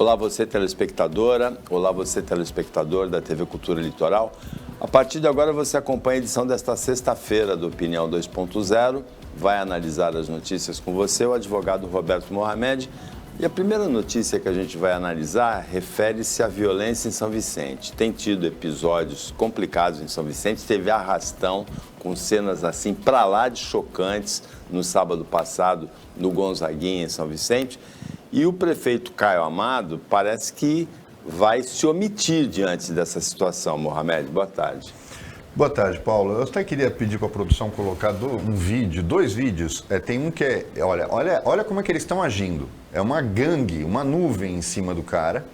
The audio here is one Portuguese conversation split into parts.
Olá você telespectadora, olá você telespectador da TV Cultura Litoral. A partir de agora você acompanha a edição desta sexta-feira do Opinião 2.0. Vai analisar as notícias com você, o advogado Roberto Mohamed. E a primeira notícia que a gente vai analisar refere-se à violência em São Vicente. Tem tido episódios complicados em São Vicente, teve arrastão com cenas assim pra lá de chocantes no sábado passado no Gonzaguinha, em São Vicente. E o prefeito Caio Amado parece que vai se omitir diante dessa situação. Mohamed, boa tarde. Boa tarde, Paulo. Eu até queria pedir para a produção colocar dois vídeos. Tem um que é, olha como é que eles estão agindo. É uma gangue, uma nuvem em cima do cara.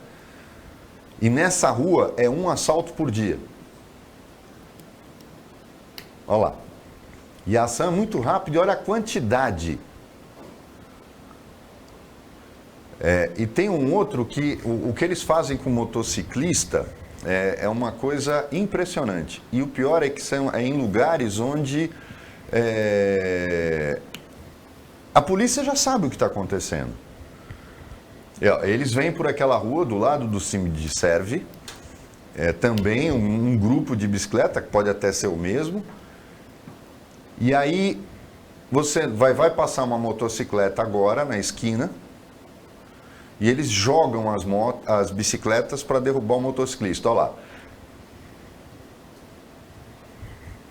E nessa rua é um assalto por dia. Olha lá. E a ação é muito rápida e olha a quantidade. E tem um outro que o que eles fazem com o motociclista é uma coisa impressionante. E o pior é que são em lugares onde a polícia já sabe o que está acontecendo. Eles vêm por aquela rua do lado do Cime de Serve, também um grupo de bicicleta, que pode até ser o mesmo. E aí você vai passar uma motocicleta agora na esquina, e eles jogam as bicicletas para derrubar o motociclista. Olha lá.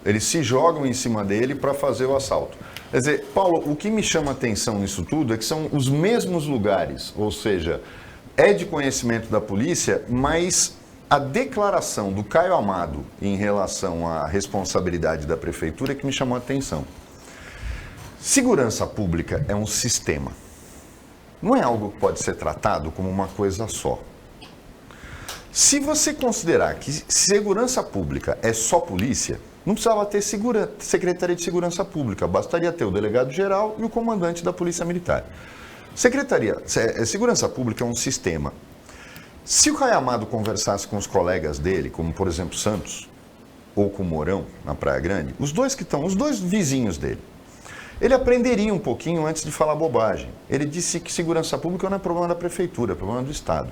Eles se jogam em cima dele para fazer o assalto. Quer dizer, Paulo, o que me chama a atenção nisso tudo é que são os mesmos lugares. Ou seja, é de conhecimento da polícia, mas a declaração do Caio Amado em relação à responsabilidade da prefeitura é que me chamou a atenção. Segurança pública é um sistema. Não é algo que pode ser tratado como uma coisa só. Se você considerar que segurança pública é só polícia, não precisava ter Secretaria de Segurança Pública, bastaria ter o delegado-geral e o comandante da Polícia Militar. Segurança Pública é um sistema. Se o Caio Amado conversasse com os colegas dele, como por exemplo Santos, ou com o Mourão, na Praia Grande, os dois vizinhos dele, ele aprenderia um pouquinho antes de falar bobagem. Ele disse que segurança pública não é problema da prefeitura, é problema do Estado.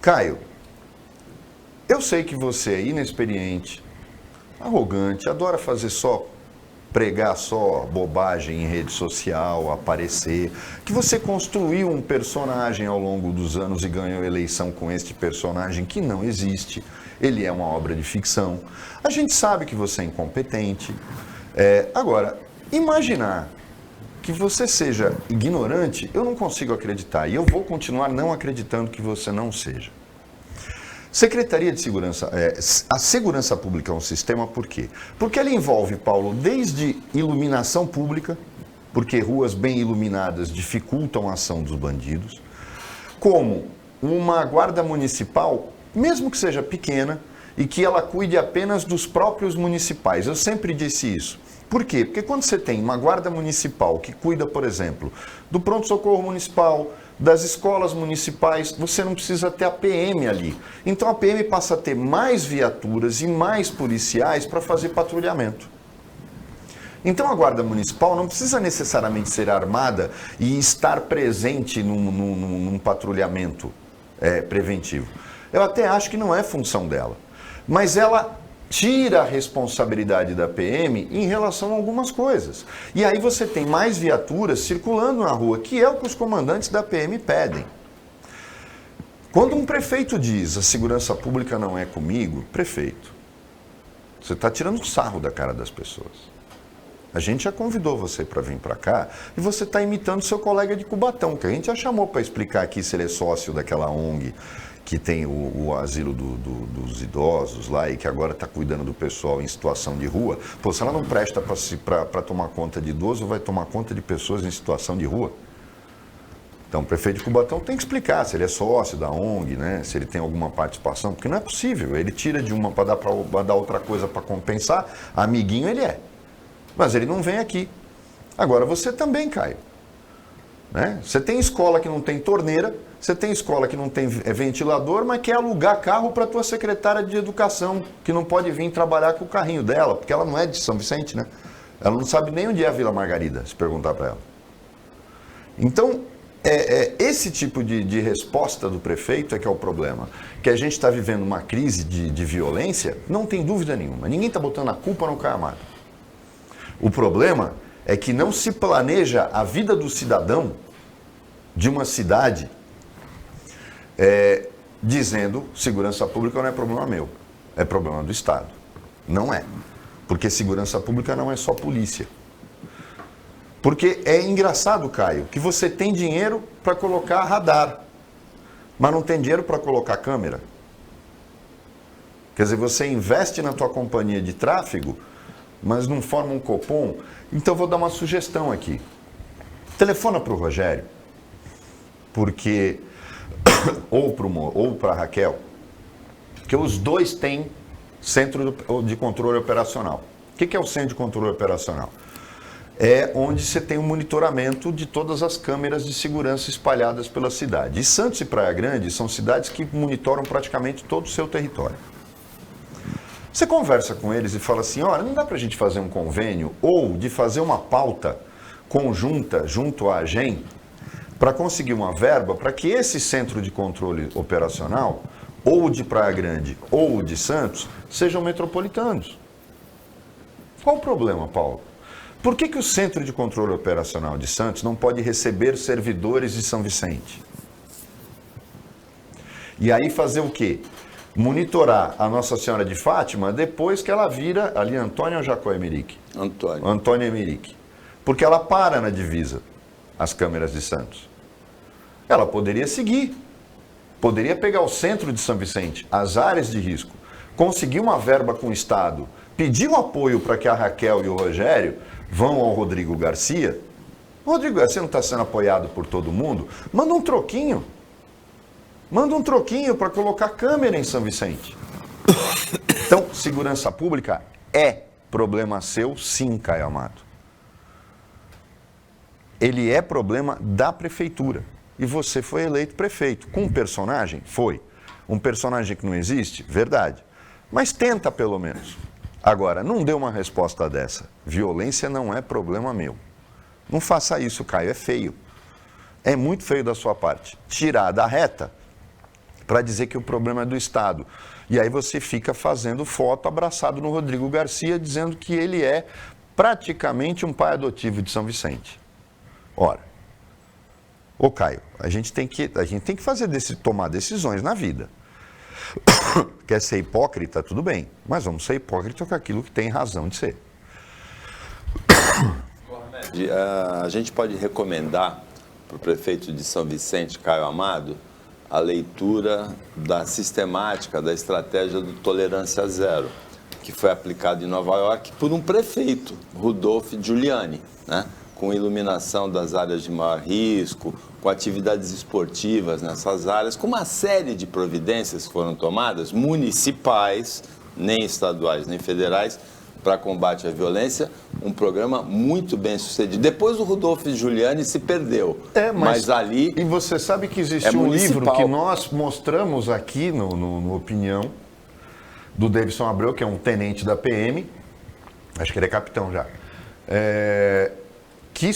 Caio, eu sei que você é inexperiente, arrogante, adora pregar só bobagem em rede social, aparecer, que você construiu um personagem ao longo dos anos e ganhou eleição com este personagem que não existe. Ele é uma obra de ficção. A gente sabe que você é incompetente. Agora, imaginar que você seja ignorante, eu não consigo acreditar. E eu vou continuar não acreditando que você não seja. Secretaria de Segurança, a segurança pública é um sistema, por quê? Porque ela envolve, Paulo, desde iluminação pública, porque ruas bem iluminadas dificultam a ação dos bandidos, como uma guarda municipal, mesmo que seja pequena, e que ela cuide apenas dos próprios municipais. Eu sempre disse isso. Por quê? Porque quando você tem uma guarda municipal que cuida, por exemplo, do pronto-socorro municipal, das escolas municipais, você não precisa ter a PM ali. Então a PM passa a ter mais viaturas e mais policiais para fazer patrulhamento. Então a guarda municipal não precisa necessariamente ser armada e estar presente num patrulhamento preventivo. Eu até acho que não é função dela. Mas ela tira a responsabilidade da PM em relação a algumas coisas. E aí você tem mais viaturas circulando na rua, que é o que os comandantes da PM pedem. Quando um prefeito diz a segurança pública não é comigo, prefeito, você está tirando sarro da cara das pessoas. A gente já convidou você para vir para cá e você está imitando seu colega de Cubatão, que a gente já chamou para explicar aqui se ele é sócio daquela ONG que tem o asilo dos idosos lá e que agora está cuidando do pessoal em situação de rua. Pô, se ela não presta para tomar conta de idoso, vai tomar conta de pessoas em situação de rua? Então o prefeito de Cubatão tem que explicar se ele é sócio da ONG, né? Se ele tem alguma participação, porque não é possível. Ele tira de uma para dar outra coisa para compensar, amiguinho ele é. Mas ele não vem aqui. Agora você também, Caio. Né? Você tem escola que não tem torneira, você tem escola que não tem ventilador, mas quer alugar carro para a tua secretária de educação, que não pode vir trabalhar com o carrinho dela, porque ela não é de São Vicente, né? Ela não sabe nem onde é a Vila Margarida, se perguntar para ela. Então, esse tipo de resposta do prefeito é que é o problema. Que a gente está vivendo uma crise de violência, não tem dúvida nenhuma. Ninguém está botando a culpa no Caio Amado. O problema é que não se planeja a vida do cidadão de uma cidade dizendo segurança pública não é problema meu, é problema do Estado. Não é. Porque segurança pública não é só polícia. Porque é engraçado, Caio, que você tem dinheiro para colocar radar, mas não tem dinheiro para colocar câmera. Quer dizer, você investe na tua companhia de tráfego, mas não forma um Copom. Então, vou dar uma sugestão aqui. Telefona para o Rogério, porque ou para a Raquel, que os dois têm centro de controle operacional. O que é o centro de controle operacional? É onde você tem um monitoramento de todas as câmeras de segurança espalhadas pela cidade. E Santos e Praia Grande são cidades que monitoram praticamente todo o seu território. Você conversa com eles e fala assim, olha, não dá para a gente fazer um convênio ou de fazer uma pauta conjunta junto à AGEM para conseguir uma verba para que esse centro de controle operacional, ou de Praia Grande ou de Santos, sejam metropolitanos. Qual o problema, Paulo? Por que o Centro de Controle Operacional de Santos não pode receber servidores de São Vicente? E aí fazer o quê? Monitorar a Nossa Senhora de Fátima depois que ela vira ali Antônio ou Jacó Emerick? Antônio Emerick. Porque ela para na divisa, as câmeras de Santos. Ela poderia seguir. Poderia pegar o centro de São Vicente, as áreas de risco, conseguir uma verba com o Estado, pedir um apoio para que a Raquel e o Rogério vão ao Rodrigo Garcia. O Rodrigo Garcia não está sendo apoiado por todo mundo? Manda um troquinho. Manda um troquinho para colocar câmera em São Vicente. Então, segurança pública é problema seu, sim, Caio Amado. Ele é problema da prefeitura. E você foi eleito prefeito. Com um personagem? Foi. Um personagem que não existe? Verdade. Mas tenta, pelo menos. Agora, não dê uma resposta dessa. Violência não é problema meu. Não faça isso, Caio. É feio. É muito feio da sua parte. Tirar da reta para dizer que o problema é do Estado. E aí você fica fazendo foto abraçado no Rodrigo Garcia, dizendo que ele é praticamente um pai adotivo de São Vicente. Ora, ô Caio, a gente tem que tomar decisões na vida. Quer ser hipócrita, tudo bem, mas vamos ser hipócrita com aquilo que tem razão de ser. A gente pode recomendar para o prefeito de São Vicente, Caio Amado, a leitura da sistemática da estratégia do Tolerância Zero, que foi aplicado em Nova York por um prefeito, Rudolph Giuliani, né? Com iluminação das áreas de maior risco, com atividades esportivas nessas áreas, com uma série de providências que foram tomadas, municipais, nem estaduais, nem federais, para combate à violência, um programa muito bem sucedido. Depois o Rudolph Giuliani se perdeu, mas ali... E você sabe que existe um livro que nós mostramos aqui no Opinião, do Davidson Abreu, que é um tenente da PM, acho que ele é capitão já, que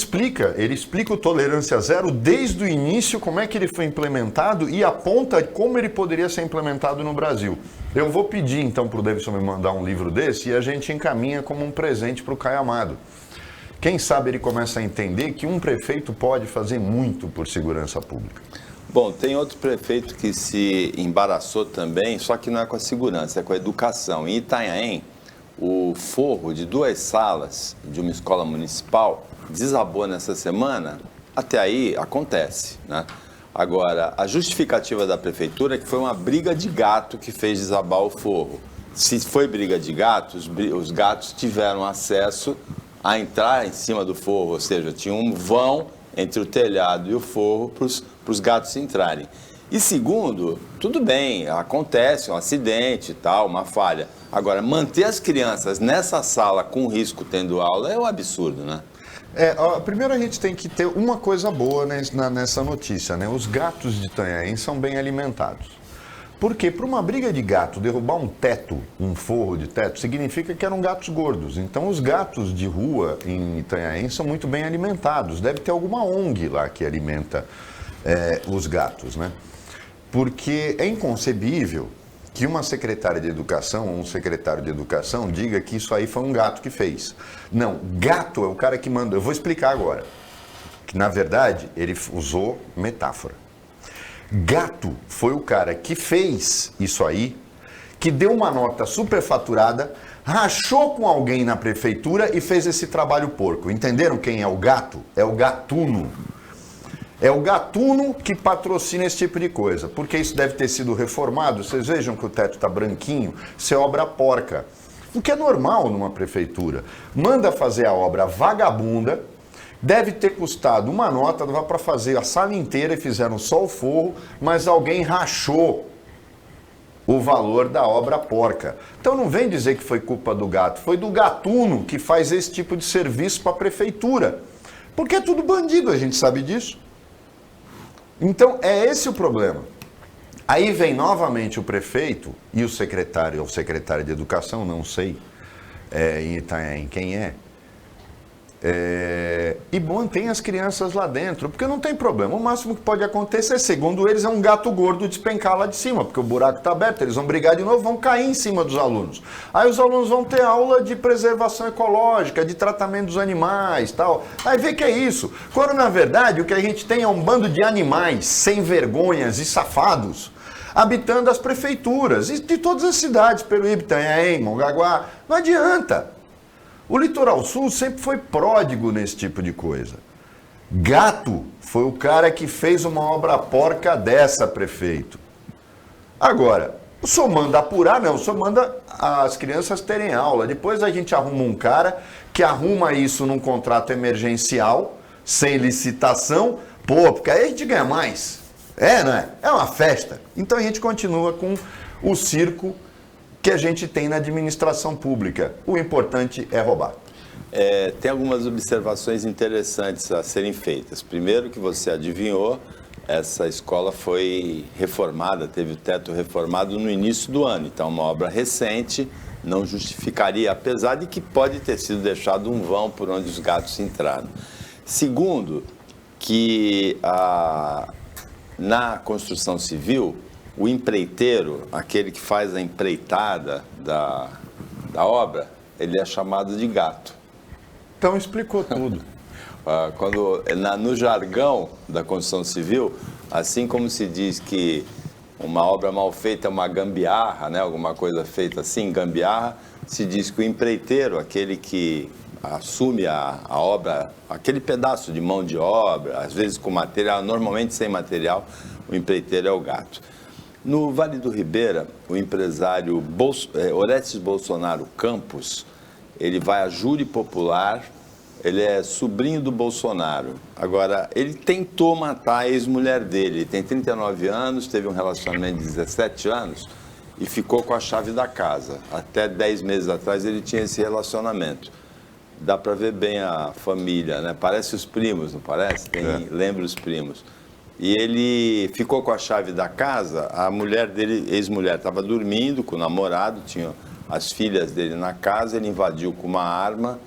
ele explica o Tolerância Zero desde o início, como é que ele foi implementado e aponta como ele poderia ser implementado no Brasil. Eu vou pedir então para o Davidson me mandar um livro desse e a gente encaminha como um presente para o Caio Amado. Quem sabe ele começa a entender que um prefeito pode fazer muito por segurança pública. Bom, tem outro prefeito que se embaraçou também, só que não é com a segurança, é com a educação. Em Itanhaém, o forro de 2 salas de uma escola municipal desabou nessa semana. Até aí acontece, né? Agora, a justificativa da prefeitura é que foi uma briga de gato que fez desabar o forro. Se foi briga de gato, os gatos tiveram acesso a entrar em cima do forro, ou seja, tinha um vão entre o telhado e o forro para os gatos entrarem. E segundo, tudo bem, acontece um acidente e tal, uma falha. Agora, manter as crianças nessa sala com risco tendo aula é um absurdo, né? Primeiro a gente tem que ter uma coisa boa nessa notícia, né? Os gatos de Itanhaém são bem alimentados. Porque para uma briga de gato derrubar um forro de teto, significa que eram gatos gordos. Então os gatos de rua em Itanhaém são muito bem alimentados. Deve ter alguma ONG lá que alimenta os gatos, né? Porque é inconcebível que uma secretária de educação ou um secretário de educação diga que isso aí foi um gato que fez. Não, gato é o cara que mandou. Eu vou explicar agora. Que, na verdade, ele usou metáfora. Gato foi o cara que fez isso aí, que deu uma nota superfaturada, rachou com alguém na prefeitura e fez esse trabalho porco. Entenderam quem é o gato? É o gatuno. É o gatuno que patrocina esse tipo de coisa, porque isso deve ter sido reformado. Vocês vejam que o teto está branquinho, isso é obra porca. O que é normal numa prefeitura. Manda fazer a obra vagabunda, deve ter custado uma nota, dava para fazer a sala inteira e fizeram só o forro, mas alguém rachou o valor da obra porca. Então não vem dizer que foi culpa do gato, foi do gatuno que faz esse tipo de serviço para a prefeitura. Porque é tudo bandido, a gente sabe disso. Então, é esse o problema. Aí vem novamente o prefeito e o secretário, ou secretário de educação, não sei em Itanhaém quem e mantém as crianças lá dentro, porque não tem problema. O máximo que pode acontecer, segundo eles, é um gato gordo despencar lá de cima, porque o buraco está aberto, eles vão brigar de novo, vão cair em cima dos alunos. Aí os alunos vão ter aula de preservação ecológica, de tratamento dos animais, tal. Aí vê que é isso. Quando, na verdade, o que a gente tem é um bando de animais sem vergonhas e safados, habitando as prefeituras, e de todas as cidades, Peruíbe, Itanhaém, Mongaguá. Não adianta. O Litoral Sul sempre foi pródigo nesse tipo de coisa. Gato foi o cara que fez uma obra porca dessa, prefeito. Agora, o senhor manda apurar? Não, o senhor manda as crianças terem aula. Depois a gente arruma um cara que arruma isso num contrato emergencial, sem licitação. Pô, porque aí a gente ganha mais. Não é? É uma festa. Então a gente continua com o circo que a gente tem na administração pública. O importante é roubar. Tem algumas observações interessantes a serem feitas. Primeiro, que você adivinhou, essa escola foi reformada, teve o teto reformado no início do ano. Então, uma obra recente, não justificaria, apesar de que pode ter sido deixado um vão por onde os gatos entraram. Segundo, que na construção civil, o empreiteiro, aquele que faz a empreitada da obra, ele é chamado de gato. Então explicou tudo. No jargão da construção civil, assim como se diz que uma obra mal feita é uma gambiarra, né? Alguma coisa feita assim, gambiarra, se diz que o empreiteiro, aquele que assume a obra, aquele pedaço de mão de obra, às vezes com material, normalmente sem material, o empreiteiro é o gato. No Vale do Ribeira, o empresário Orestes Bolsonaro Campos, ele vai a júri popular, ele é sobrinho do Bolsonaro. Agora, ele tentou matar a ex-mulher dele, ele tem 39 anos, teve um relacionamento de 17 anos e ficou com a chave da casa. Até 10 meses atrás ele tinha esse relacionamento. Dá para ver bem a família, né? Parece os primos, não parece? Lembra os primos. E ele ficou com a chave da casa, a mulher dele, ex-mulher, estava dormindo com o namorado, tinha as filhas dele na casa, ele invadiu com uma arma,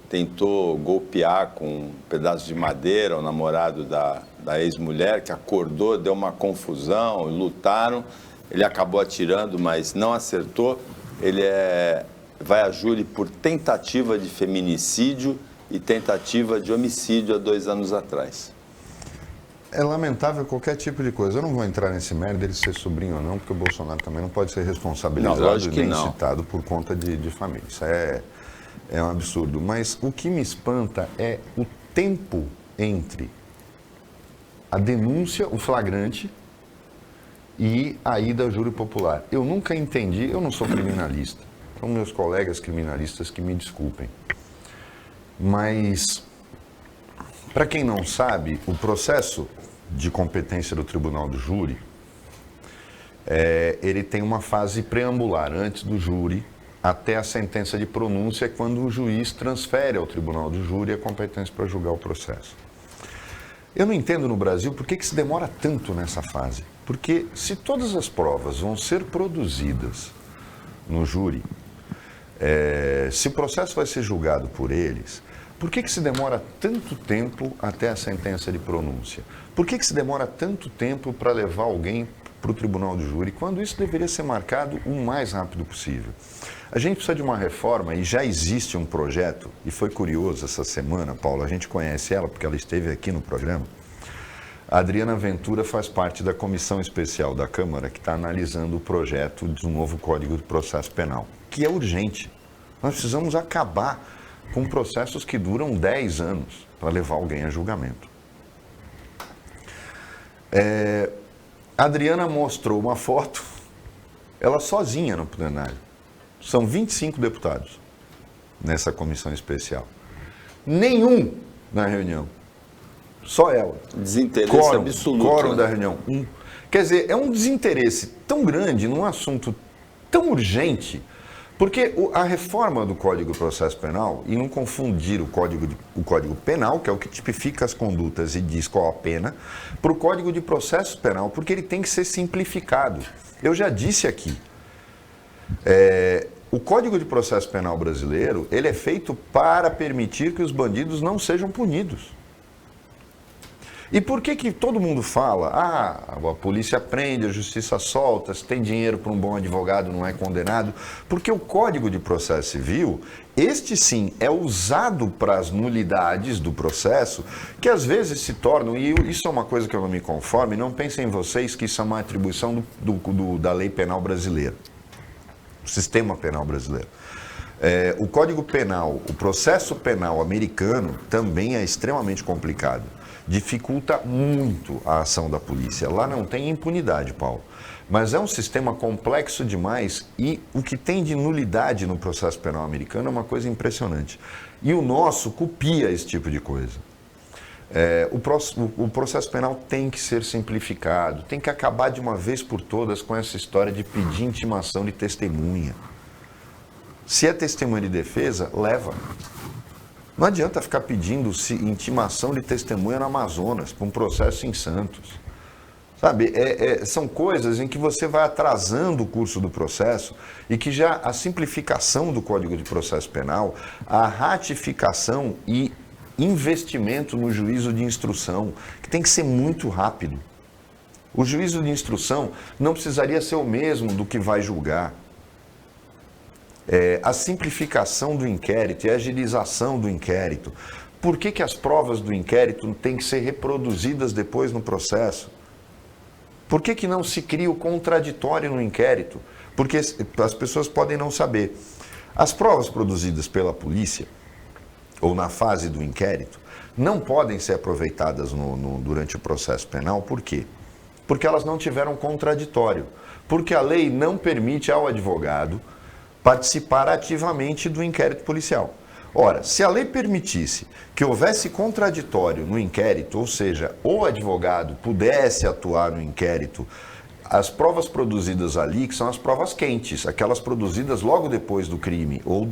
tentou golpear com um pedaço de madeira o namorado da ex-mulher, que acordou, deu uma confusão, lutaram, ele acabou atirando, mas não acertou, ele vai a júri por tentativa de feminicídio e tentativa de homicídio há 2 anos atrás. É lamentável qualquer tipo de coisa. Eu não vou entrar nesse mérito dele ser sobrinho ou não, porque o Bolsonaro também não pode ser responsabilizado nem citado por conta de família. Isso é um absurdo. Mas o que me espanta é o tempo entre a denúncia, o flagrante, e a ida ao júri popular. Eu nunca entendi, eu não sou criminalista, são meus colegas criminalistas que me desculpem, mas, para quem não sabe, o processo de competência do Tribunal do Júri, ele tem uma fase preambular, antes do júri, até a sentença de pronúncia, quando o juiz transfere ao Tribunal do Júri a competência para julgar o processo. Eu não entendo no Brasil por que se demora tanto nessa fase. Porque se todas as provas vão ser produzidas no júri, se o processo vai ser julgado por eles, por que se demora tanto tempo até a sentença de pronúncia? Por que se demora tanto tempo para levar alguém para o tribunal de júri, quando isso deveria ser marcado o mais rápido possível? A gente precisa de uma reforma e já existe um projeto, e foi curioso essa semana, Paulo, a gente conhece ela porque ela esteve aqui no programa. A Adriana Ventura faz parte da comissão especial da Câmara que está analisando o projeto de um novo Código de Processo Penal, que é urgente. Nós precisamos acabar com processos que duram 10 anos para levar alguém a julgamento. A Adriana mostrou uma foto, ela sozinha no plenário. São 25 deputados nessa comissão especial. Nenhum na reunião. Só ela. Desinteresse absoluto. Quórum da reunião. Quer dizer, é um desinteresse tão grande num assunto tão urgente, porque a reforma do Código de Processo Penal, e não confundir o Código Penal, que é o que tipifica as condutas e diz qual a pena, para o Código de Processo Penal, porque ele tem que ser simplificado. Eu já disse aqui, o Código de Processo Penal brasileiro, ele é feito para permitir que os bandidos não sejam punidos. E por que todo mundo fala, a polícia prende, a justiça solta, se tem dinheiro para um bom advogado não é condenado? Porque o Código de Processo Civil, este sim, é usado para as nulidades do processo, que às vezes se tornam, e isso é uma coisa que eu não me conformo, e não pensem vocês que isso é uma atribuição da lei penal brasileira, do sistema penal brasileiro. O Código Penal, o processo penal americano também é extremamente complicado. Dificulta muito a ação da polícia. Lá não tem impunidade, Paulo. Mas é um sistema complexo demais e o que tem de nulidade no processo penal americano é uma coisa impressionante. E o nosso copia esse tipo de coisa. O processo penal tem que ser simplificado, tem que acabar de uma vez por todas com essa história de pedir intimação de testemunha. Se é testemunha de defesa, leva. Não adianta ficar pedindo intimação de testemunha no Amazonas para um processo em Santos. Sabe, são coisas em que você vai atrasando o curso do processo e que já a simplificação do Código de Processo Penal, a ratificação e investimento no juízo de instrução, que tem que ser muito rápido. O juízo de instrução não precisaria ser o mesmo do que vai julgar. A simplificação do inquérito e a agilização do inquérito. Por que as provas do inquérito têm que ser reproduzidas depois no processo? Por que não se cria o contraditório no inquérito? Porque as pessoas podem não saber. As provas produzidas pela polícia, ou na fase do inquérito, não podem ser aproveitadas durante o processo penal. Por quê? Porque elas não tiveram contraditório. Porque a lei não permite ao advogado participar ativamente do inquérito policial. Ora, se a lei permitisse que houvesse contraditório no inquérito, ou seja, o advogado pudesse atuar no inquérito, as provas produzidas ali, que são as provas quentes, aquelas produzidas logo depois do crime, ou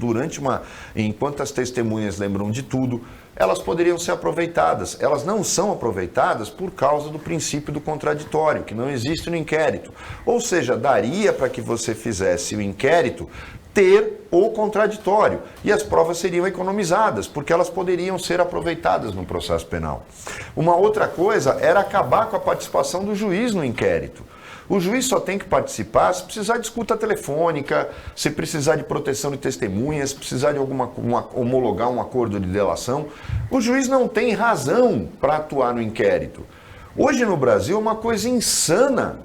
enquanto as testemunhas lembram de tudo, elas poderiam ser aproveitadas. Elas não são aproveitadas por causa do princípio do contraditório, que não existe no inquérito. Ou seja, daria para que você fizesse o inquérito ter o contraditório e as provas seriam economizadas, porque elas poderiam ser aproveitadas no processo penal. Uma outra coisa era acabar com a participação do juiz no inquérito. O juiz só tem que participar se precisar de escuta telefônica, se precisar de proteção de testemunhas, se precisar de homologar um acordo de delação. O juiz não tem razão para atuar no inquérito. Hoje no Brasil é uma coisa insana.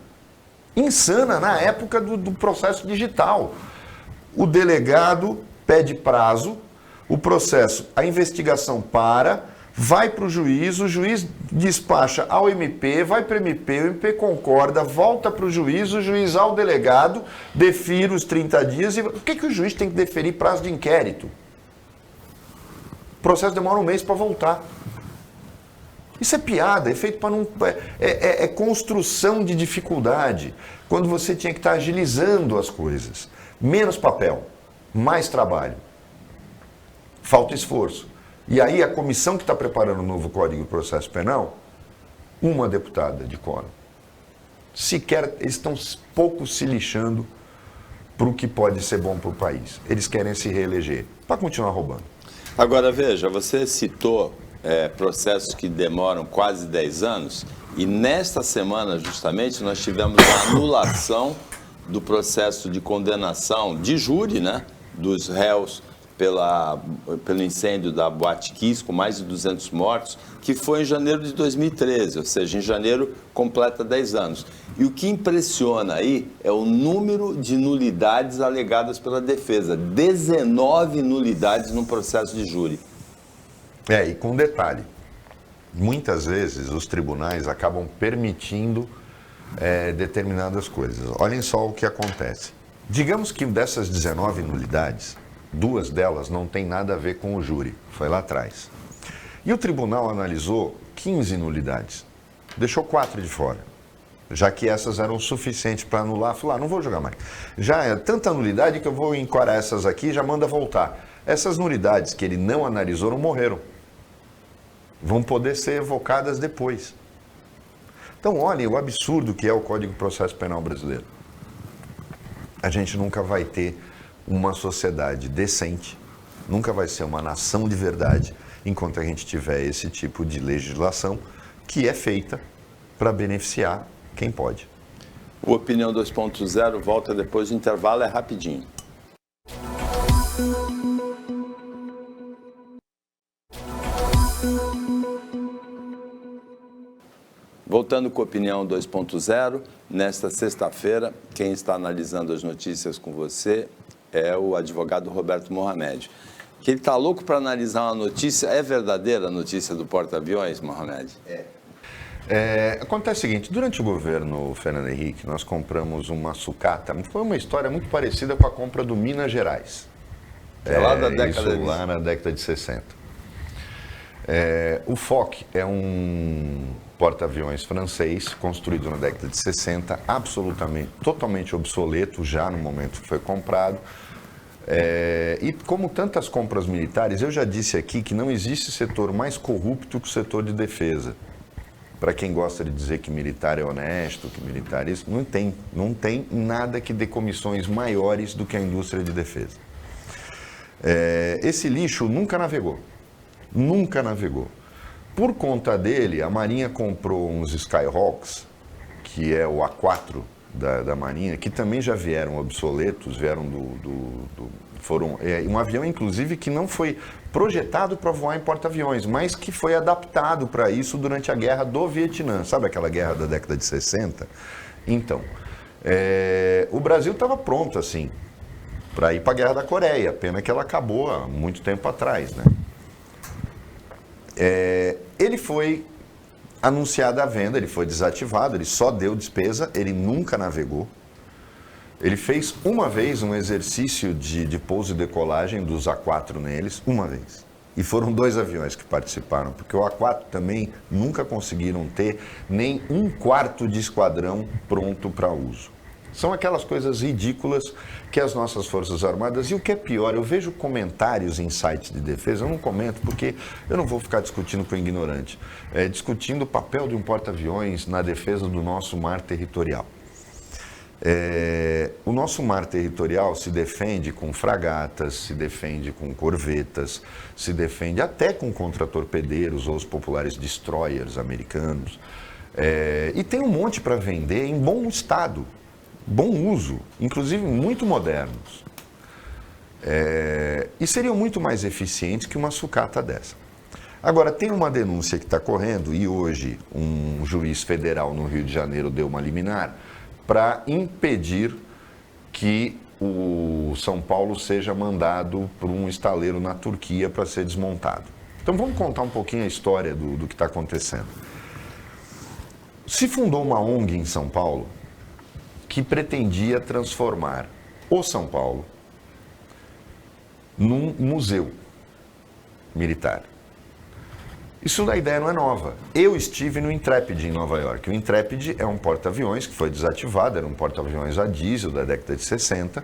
Insana na época do processo digital. O delegado pede prazo, o processo, a investigação vai para o juiz despacha ao MP, vai para o MP concorda, volta para o juiz ao delegado, defere os 30 dias. E por que o juiz tem que deferir prazo de inquérito? O processo demora um mês para voltar. Isso é piada, é feito para não... É construção de dificuldade, quando você tinha que estar agilizando as coisas. Menos papel, mais trabalho. Falta esforço. E aí a comissão que está preparando o novo Código de Processo Penal, uma deputada de quórum. Eles estão pouco se lixando para o que pode ser bom para o país. Eles querem se reeleger, para continuar roubando. Agora, veja, você citou processos que demoram quase 10 anos e nesta semana, justamente, nós tivemos a anulação do processo de condenação de júri, né, dos réus pelo incêndio da Boate Kiss, com mais de 200 mortos, que foi em janeiro de 2013, ou seja, em janeiro completa 10 anos. E o que impressiona aí é o número de nulidades alegadas pela defesa. 19 nulidades no processo de júri. E com detalhe, muitas vezes os tribunais acabam permitindo determinadas coisas. Olhem só o que acontece. Digamos que dessas 19 nulidades, 2 delas não tem nada a ver com o júri, foi lá atrás. E o tribunal analisou 15 nulidades, deixou 4 de fora, já que essas eram suficientes para anular, falou, não vou jogar mais. Já é tanta nulidade que eu vou encorar essas aqui e já manda voltar. Essas nulidades que ele não analisou não morreram, vão poder ser evocadas depois. Então, olhem o absurdo que é o Código de Processo Penal brasileiro. A gente nunca vai ter uma sociedade decente, nunca vai ser uma nação de verdade, enquanto a gente tiver esse tipo de legislação que é feita para beneficiar quem pode. O Opinião 2.0 volta depois do intervalo, é rapidinho. Voltando com a Opinião 2.0, nesta sexta-feira, quem está analisando as notícias com você é o advogado Roberto Mohamed. Que ele está louco para analisar uma notícia. É verdadeira a notícia do porta-aviões, Mohamed? Acontece o seguinte, durante o governo Fernando Henrique, nós compramos uma sucata. Foi uma história muito parecida com a compra do Minas Gerais. Lá da década isso lá na década de 60. O Foch é um porta-aviões francês, construído na década de 60, totalmente obsoleto já no momento que foi comprado. E como tantas compras militares, eu já disse aqui que não existe setor mais corrupto que o setor de defesa. Para quem gosta de dizer que militar é honesto, que militar é isso, não tem nada que dê comissões maiores do que a indústria de defesa. Esse lixo nunca navegou. Por conta dele, a Marinha comprou uns Skyhawks, que é o A4 da Marinha, que também já vieram obsoletos, foram um avião, inclusive, que não foi projetado para voar em porta-aviões, mas que foi adaptado para isso durante a Guerra do Vietnã. Sabe aquela guerra da década de 60? Então, o Brasil estava pronto, assim, para ir para a Guerra da Coreia. Pena que ela acabou há muito tempo atrás, né? Ele foi anunciado à venda, ele foi desativado, ele só deu despesa, ele nunca navegou. Ele fez uma vez um exercício de pouso e decolagem dos A4 neles, uma vez. E foram 2 aviões que participaram, porque o A4 também nunca conseguiram ter nem 1/4 de esquadrão pronto para uso. São aquelas coisas ridículas que as nossas Forças Armadas, e o que é pior, eu vejo comentários em sites de defesa, eu não comento porque eu não vou ficar discutindo com o ignorante, discutindo o papel de um porta-aviões na defesa do nosso mar territorial. O nosso mar territorial se defende com fragatas, se defende com corvetas, se defende até com contratorpedeiros ou os populares destroyers americanos, e tem um monte para vender em bom estado. Bom uso, inclusive muito modernos. E seriam muito mais eficientes que uma sucata dessa. Agora, tem uma denúncia que está correndo, e hoje um juiz federal no Rio de Janeiro deu uma liminar para impedir que o São Paulo seja mandado para um estaleiro na Turquia para ser desmontado. Então vamos contar um pouquinho a história do que está acontecendo. Se fundou uma ONG em São Paulo que pretendia transformar o São Paulo num museu militar. Isso da ideia não é nova. Eu estive no Intrepid em Nova York. O Intrepid é um porta-aviões que foi desativado, era um porta-aviões a diesel da década de 60,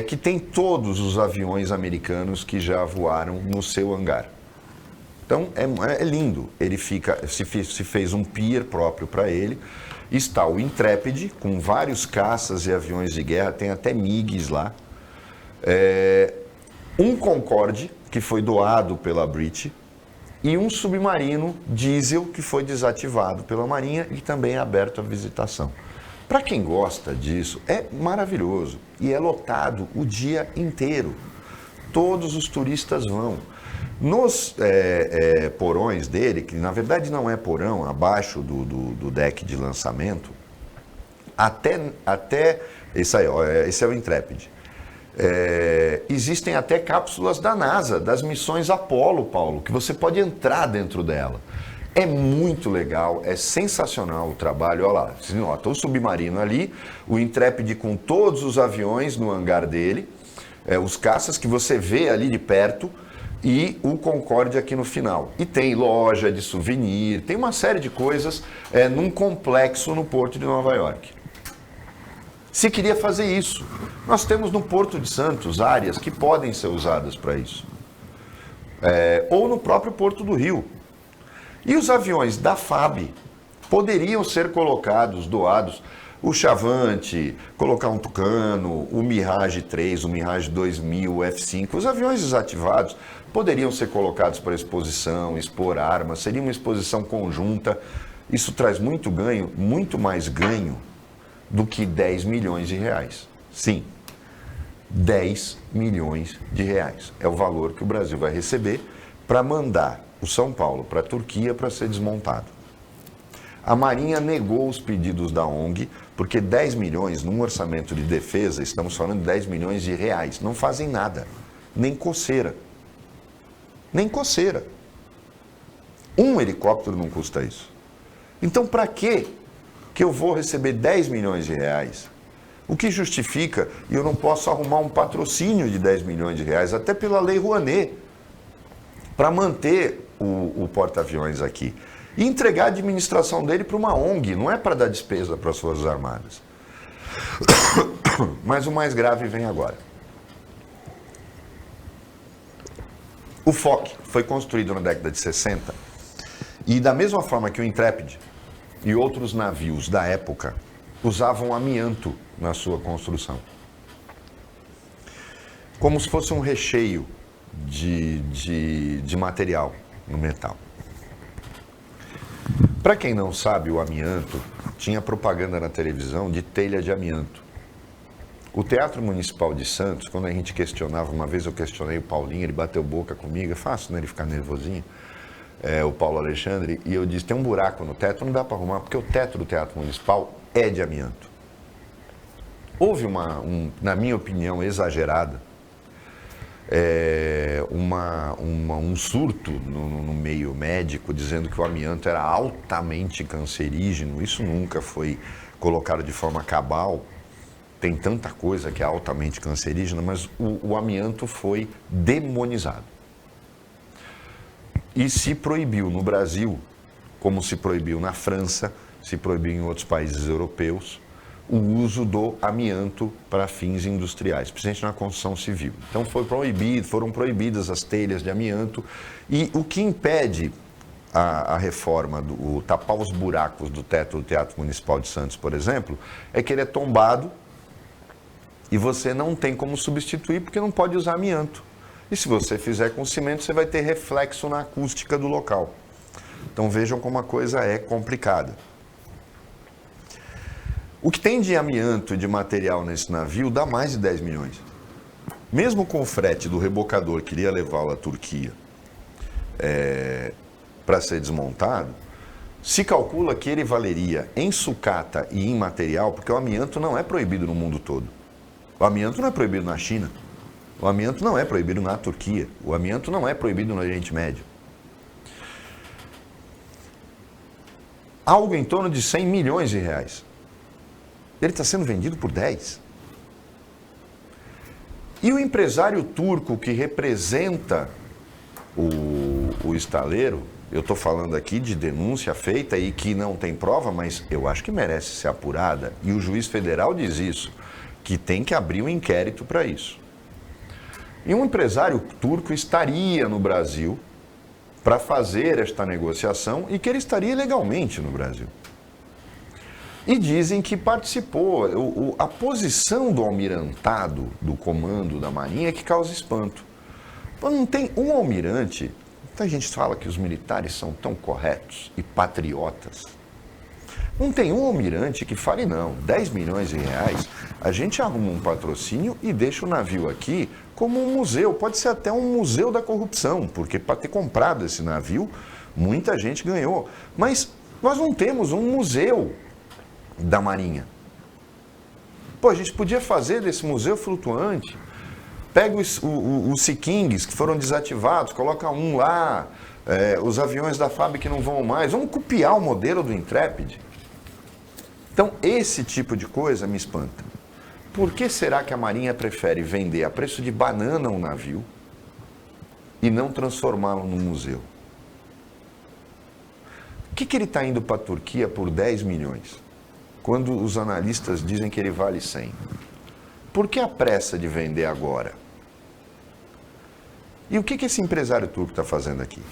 que tem todos os aviões americanos que já voaram no seu hangar. Então é lindo. Ele se fez um pier próprio para ele. Está o Intrepid, com vários caças e aviões de guerra, tem até MiGs lá. Um Concorde, que foi doado pela British, e um submarino diesel que foi desativado pela Marinha e também é aberto à visitação. Para quem gosta disso, é maravilhoso e é lotado o dia inteiro. Todos os turistas vão. Nos porões dele, que na verdade não é porão, abaixo do deck de lançamento, até esse é o Intrepid. Existem até cápsulas da NASA, das missões Apollo, Paulo, que você pode entrar dentro dela. É muito legal, é sensacional o trabalho. Olha lá, você nota o submarino ali, o Intrepid com todos os aviões no hangar dele, os caças que você vê ali de perto, e o Concorde aqui no final. E tem loja de souvenir, tem uma série de coisas num complexo no Porto de Nova York. Se queria fazer isso, nós temos no Porto de Santos áreas que podem ser usadas para isso. Ou no próprio Porto do Rio. E os aviões da FAB poderiam ser colocados, doados, o Chavante, colocar um Tucano, o Mirage 3, o Mirage 2000, o F5, os aviões desativados poderiam ser colocados para exposição, expor armas, seria uma exposição conjunta. Isso traz muito ganho, muito mais ganho do que 10 milhões de reais. Sim, 10 milhões de reais é o valor que o Brasil vai receber para mandar o São Paulo para a Turquia para ser desmontado. A Marinha negou os pedidos da ONG, porque 10 milhões num orçamento de defesa, estamos falando de 10 milhões de reais, não fazem nada, nem coceira. Nem coceira. Um helicóptero não custa isso. Então, para que eu vou receber 10 milhões de reais? O que justifica, e eu não posso arrumar um patrocínio de 10 milhões de reais, até pela Lei Rouanet, para manter o porta-aviões aqui. E entregar a administração dele para uma ONG, não é para dar despesa para as Forças Armadas. Mas o mais grave vem agora. O Foch foi construído na década de 60 e da mesma forma que o Intrepid e outros navios da época usavam amianto na sua construção. Como se fosse um recheio de material no metal. Para quem não sabe, o amianto tinha propaganda na televisão de telha de amianto. O Teatro Municipal de Santos, quando a gente questionava, uma vez eu questionei o Paulinho, ele bateu boca comigo, é fácil, né, ele ficar nervosinho, o Paulo Alexandre, e eu disse, tem um buraco no teto, não dá para arrumar, porque o teto do Teatro Municipal é de amianto. Houve na minha opinião, exagerada, um surto no meio médico dizendo que o amianto era altamente cancerígeno. Isso nunca foi colocado de forma cabal. Tem tanta coisa que é altamente cancerígena, mas o amianto foi demonizado. E se proibiu no Brasil, como se proibiu na França, se proibiu em outros países europeus, o uso do amianto para fins industriais, principalmente na construção civil. Então foram proibidas as telhas de amianto, e o que impede a reforma, tapar os buracos do teto do Teatro Municipal de Santos, por exemplo, é que ele é tombado e você não tem como substituir porque não pode usar amianto. E se você fizer com cimento, você vai ter reflexo na acústica do local. Então vejam como a coisa é complicada. O que tem de amianto e de material nesse navio dá mais de 10 milhões. Mesmo com o frete do rebocador que iria levá-lo à Turquia para ser desmontado, se calcula que ele valeria em sucata e em material, porque o amianto não é proibido no mundo todo. O amianto não é proibido na China. O amianto não é proibido na Turquia. O amianto não é proibido no Oriente Médio. Algo em torno de 100 milhões de reais. Ele está sendo vendido por 10. E o empresário turco que representa o estaleiro, eu estou falando aqui de denúncia feita e que não tem prova, mas eu acho que merece ser apurada. E o juiz federal diz isso, que tem que abrir um inquérito para isso. E um empresário turco estaria no Brasil para fazer esta negociação e que ele estaria legalmente no Brasil. E dizem que participou. A posição do almirantado, do comando da Marinha, é que causa espanto. Não tem um almirante. Muita gente fala que os militares são tão corretos e patriotas. Não tem um almirante que fale, não, 10 milhões de reais, a gente arruma um patrocínio e deixa o navio aqui como um museu. Pode ser até um museu da corrupção, porque para ter comprado esse navio, muita gente ganhou. Mas nós não temos um museu da Marinha. Pô, a gente podia fazer desse museu flutuante. Pega os Sea Kings que foram desativados, coloca um lá, os aviões da FAB que não vão mais. Vamos copiar o modelo do Intrepid. Então, esse tipo de coisa me espanta. Por que será que a Marinha prefere vender a preço de banana um navio e não transformá-lo num museu? Por que ele está indo para a Turquia por 10 milhões, quando os analistas dizem que ele vale 100? Por que a pressa de vender agora? E o que esse empresário turco está fazendo aqui?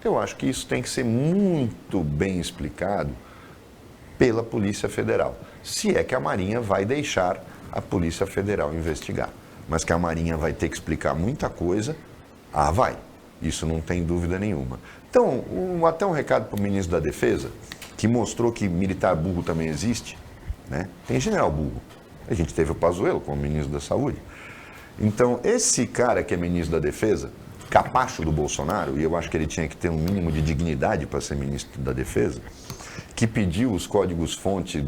Eu acho que isso tem que ser muito bem explicado pela Polícia Federal. Se é que a Marinha vai deixar a Polícia Federal investigar. Mas que a Marinha vai ter que explicar muita coisa, vai. Isso não tem dúvida nenhuma. Então, até um recado para o ministro da Defesa, que mostrou que militar burro também existe, né? Tem general burro. A gente teve o Pazuello como ministro da Saúde. Então, esse cara que é ministro da Defesa, capacho do Bolsonaro, e eu acho que ele tinha que ter um mínimo de dignidade para ser ministro da Defesa, que pediu os códigos-fonte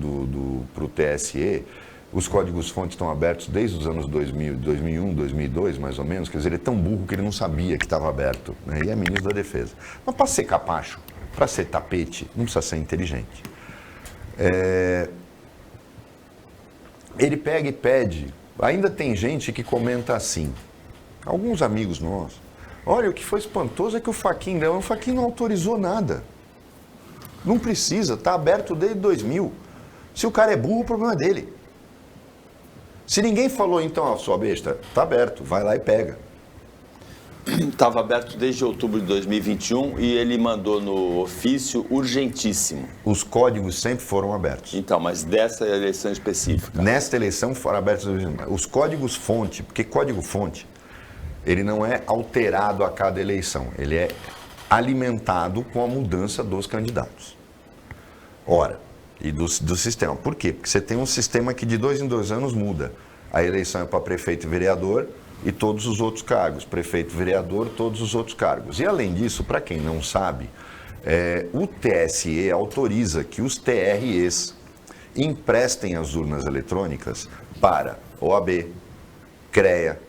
para o TSE. Os códigos-fontes estão abertos desde os anos 2000, 2001, 2002, mais ou menos. Quer dizer, ele é tão burro que ele não sabia que estava aberto, né? E é ministro da Defesa. Mas para ser capacho, para ser tapete, não precisa ser inteligente. Ele pega e pede. Ainda tem gente que comenta assim, alguns amigos nossos, olha, o que foi espantoso é que o Fachin não autorizou nada. Não precisa, está aberto desde 2000. Se o cara é burro, o problema é dele. Se ninguém falou, então, sua besta, está aberto, vai lá e pega. Estava aberto desde outubro de 2021 e ele mandou no ofício urgentíssimo. Os códigos sempre foram abertos. Então, mas dessa eleição específica? Nesta eleição foram abertos os códigos-fonte, porque código-fonte, ele não é alterado a cada eleição, ele é alimentado com a mudança dos candidatos. Ora, e do sistema. Por quê? Porque você tem um sistema que de 2 em 2 anos muda. A eleição é para prefeito e vereador e todos os outros cargos. Prefeito, vereador, todos os outros cargos. E além disso, para quem não sabe, o TSE autoriza que os TREs emprestem as urnas eletrônicas para OAB, CREA,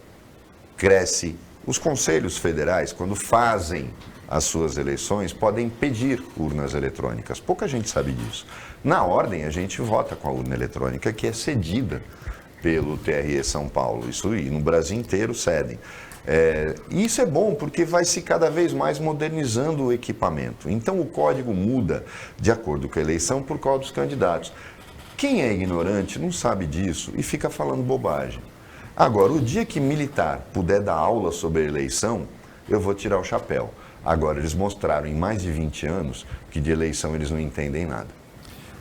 Cresce. Os conselhos federais, quando fazem as suas eleições, podem pedir urnas eletrônicas. Pouca gente sabe disso. Na ordem, a gente vota com a urna eletrônica que é cedida pelo TRE São Paulo. Isso, e no Brasil inteiro cedem. E isso é bom porque vai se cada vez mais modernizando o equipamento. Então o código muda de acordo com a eleição por causa dos candidatos. Quem é ignorante não sabe disso e fica falando bobagem. Agora, o dia que militar puder dar aula sobre a eleição, eu vou tirar o chapéu. Agora, eles mostraram em mais de 20 anos que de eleição eles não entendem nada.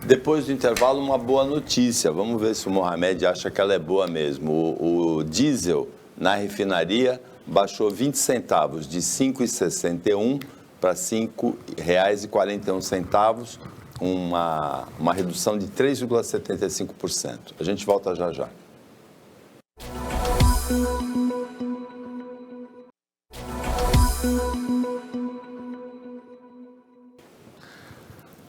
Depois do intervalo, uma boa notícia. Vamos ver se o Mohamed acha que ela é boa mesmo. O diesel na refinaria baixou 20 centavos, de R$ 5,61 para R$ 5,41, uma redução de 3,75%. A gente volta já já.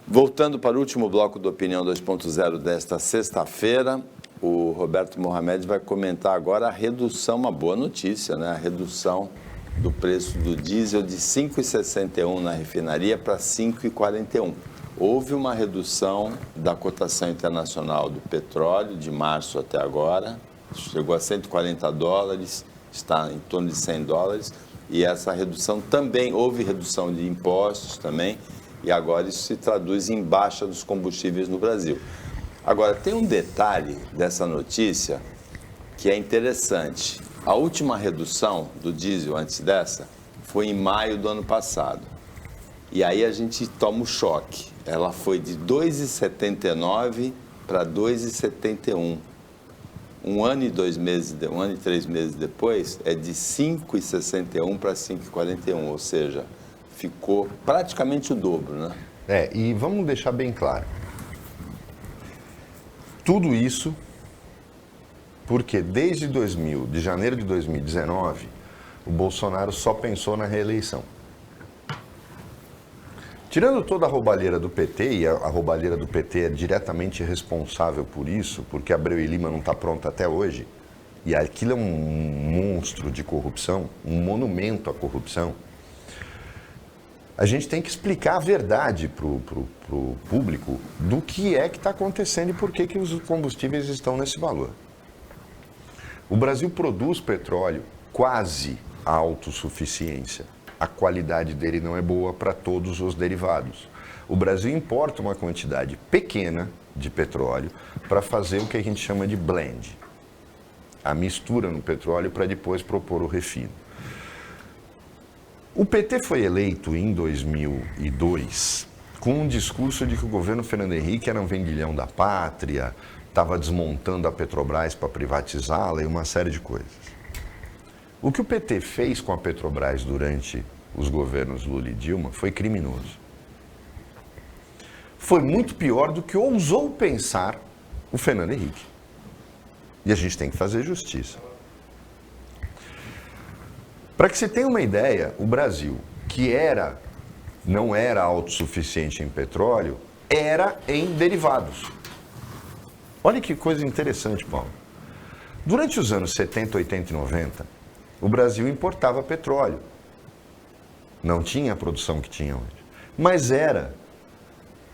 Voltando para o último bloco do Opinião 2.0 desta sexta-feira, o Roberto Mohamed vai comentar agora a redução, uma boa notícia, né? A redução do preço do diesel de R$ 5,61 na refinaria para R$ 5,41. Houve uma redução da cotação internacional do petróleo de março até agora, chegou a $140, está em torno de $100, e essa redução também, houve redução de impostos também, e agora isso se traduz em baixa dos combustíveis no Brasil. Agora, tem um detalhe dessa notícia que é interessante. A última redução do diesel antes dessa foi em maio do ano passado. E aí a gente toma o choque. Ela foi de 2,79 para 2,71. um ano e 3 meses depois, é de 5,61 para 5,41, ou seja, ficou praticamente o dobro, né? E vamos deixar bem claro. Tudo isso porque desde de janeiro de 2019, o Bolsonaro só pensou na reeleição. Tirando toda a roubalheira do PT, e a roubalheira do PT é diretamente responsável por isso, porque Abreu e Lima não está pronta até hoje, e aquilo é um monstro de corrupção, um monumento à corrupção, a gente tem que explicar a verdade para o público do que é que está acontecendo e por que os combustíveis estão nesse valor. O Brasil produz petróleo quase à autossuficiência. A qualidade dele não é boa para todos os derivados. O Brasil importa uma quantidade pequena de petróleo para fazer o que a gente chama de blend, a mistura no petróleo para depois propor o refino. O PT foi eleito em 2002 com um discurso de que o governo Fernando Henrique era um vendilhão da pátria, estava desmontando a Petrobras para privatizá-la e uma série de coisas. O que o PT fez com a Petrobras durante os governos Lula e Dilma foi criminoso. Foi muito pior do que ousou pensar o Fernando Henrique. E a gente tem que fazer justiça. Para que você tenha uma ideia, o Brasil, que não era autossuficiente em petróleo, era em derivados. Olha que coisa interessante, Paulo. Durante os anos 70, 80 e 90, o Brasil importava petróleo. Não tinha a produção que tinha hoje. Mas era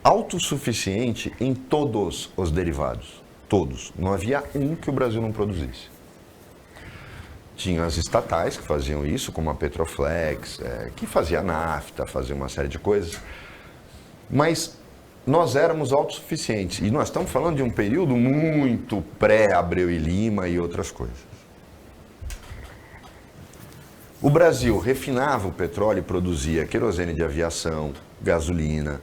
autossuficiente em todos os derivados. Todos. Não havia um que o Brasil não produzisse. Tinha as estatais que faziam isso, como a Petroflex, que fazia nafta, fazia uma série de coisas. Mas nós éramos autossuficientes. E nós estamos falando de um período muito pré-Abreu e Lima e outras coisas. O Brasil refinava o petróleo e produzia querosene de aviação, gasolina,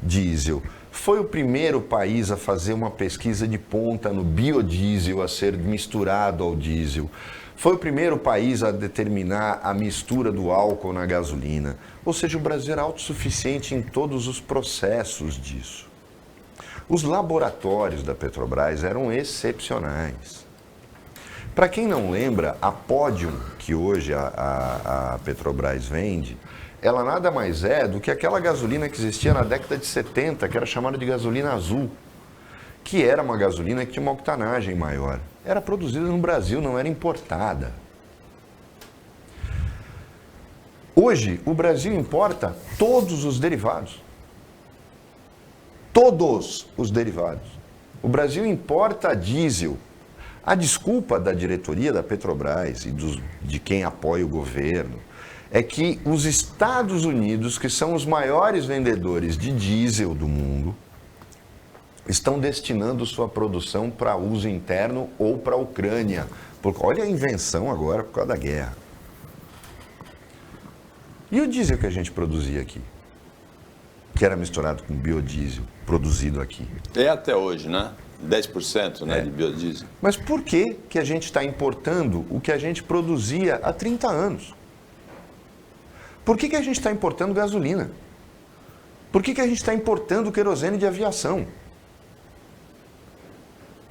diesel. Foi o primeiro país a fazer uma pesquisa de ponta no biodiesel, a ser misturado ao diesel. Foi o primeiro país a determinar a mistura do álcool na gasolina. Ou seja, o Brasil era autossuficiente em todos os processos disso. Os laboratórios da Petrobras eram excepcionais. Para quem não lembra, a Podium, que hoje a Petrobras vende, ela nada mais é do que aquela gasolina que existia na década de 70, que era chamada de gasolina azul, que era uma gasolina que tinha uma octanagem maior. Era produzida no Brasil, não era importada. Hoje, o Brasil importa todos os derivados. Todos os derivados. O Brasil importa diesel. A desculpa da diretoria da Petrobras e de quem apoia o governo é que os Estados Unidos, que são os maiores vendedores de diesel do mundo, estão destinando sua produção para uso interno ou para a Ucrânia. Porque olha a invenção agora por causa da guerra. E o diesel que a gente produzia aqui? Que era misturado com biodiesel, produzido aqui. É até hoje, né? 10%, né, de biodiesel. Mas por que a gente está importando o que a gente produzia há 30 anos? Por que a gente está importando gasolina? Por que a gente está importando querosene de aviação?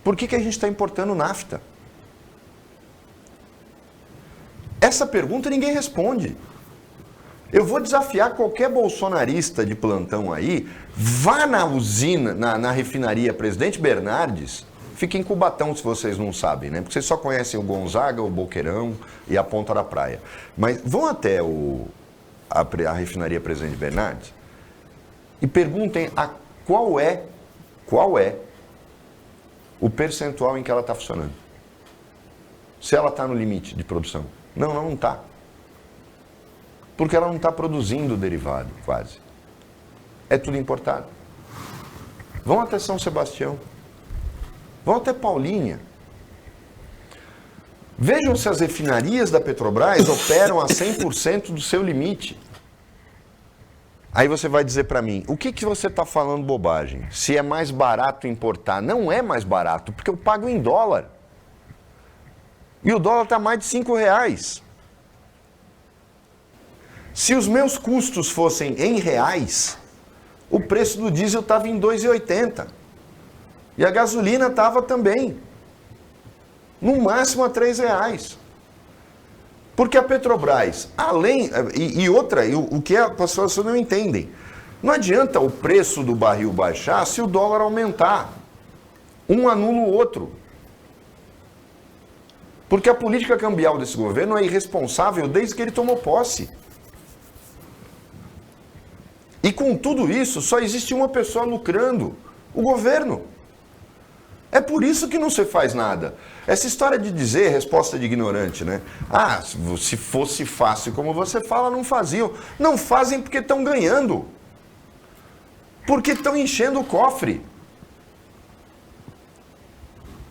Por que a gente está importando nafta? Essa pergunta ninguém responde. Eu vou desafiar qualquer bolsonarista de plantão aí, vá na usina, na refinaria Presidente Bernardes, fica em Cubatão se vocês não sabem, né? Porque vocês só conhecem o Gonzaga, o Boqueirão e a Ponta da Praia. Mas vão até a refinaria Presidente Bernardes e perguntem qual é o percentual em que ela está funcionando. Se ela está no limite de produção. Não, ela não está. Porque ela não está produzindo derivado, quase. É tudo importado. Vão até São Sebastião. Vão até Paulínia. Vejam se as refinarias da Petrobras operam a 100% do seu limite. Aí você vai dizer para mim, o que você está falando bobagem? Se é mais barato importar. Não é mais barato, porque eu pago em dólar. E o dólar está mais de R$5. Se os meus custos fossem em reais, o preço do diesel estava em 2,80. E a gasolina estava também, no máximo a R$3. Porque a Petrobras, além... o que as pessoas não entendem, não adianta o preço do barril baixar se o dólar aumentar. Um anula o outro. Porque a política cambial desse governo é irresponsável desde que ele tomou posse. E com tudo isso, só existe uma pessoa lucrando, o governo. É por isso que não se faz nada. Essa história de dizer, resposta de ignorante, né? Ah, se fosse fácil como você fala, não faziam. Não fazem porque estão ganhando. Porque estão enchendo o cofre.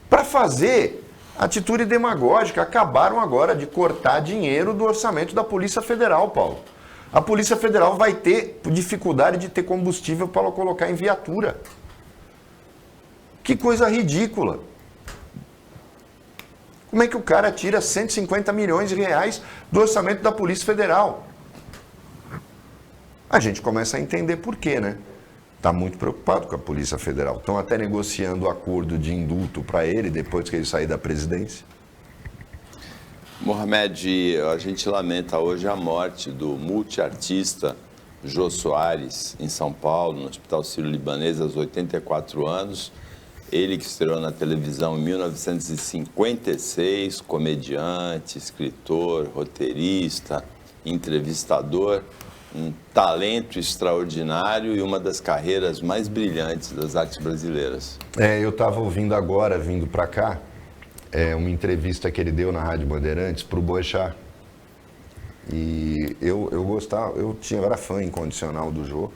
Para fazer atitude demagógica, acabaram agora de cortar dinheiro do orçamento da Polícia Federal, Paulo. A Polícia Federal vai ter dificuldade de ter combustível para colocar em viatura. Que coisa ridícula. Como é que o cara tira 150 milhões de reais do orçamento da Polícia Federal? A gente começa a entender por quê, né? Está muito preocupado com a Polícia Federal. Estão até negociando o acordo de indulto para ele depois que ele sair da presidência. Mohamed, a gente lamenta hoje a morte do multiartista Jô Soares, em São Paulo, no Hospital Sírio-Libanês, aos 84 anos. Ele que estreou na televisão em 1956, comediante, escritor, roteirista, entrevistador, um talento extraordinário e uma das carreiras mais brilhantes das artes brasileiras. Eu estava ouvindo agora, vindo para cá, uma entrevista que ele deu na Rádio Bandeirantes para o Boechat. E eu gostava, eu era fã incondicional do Jô.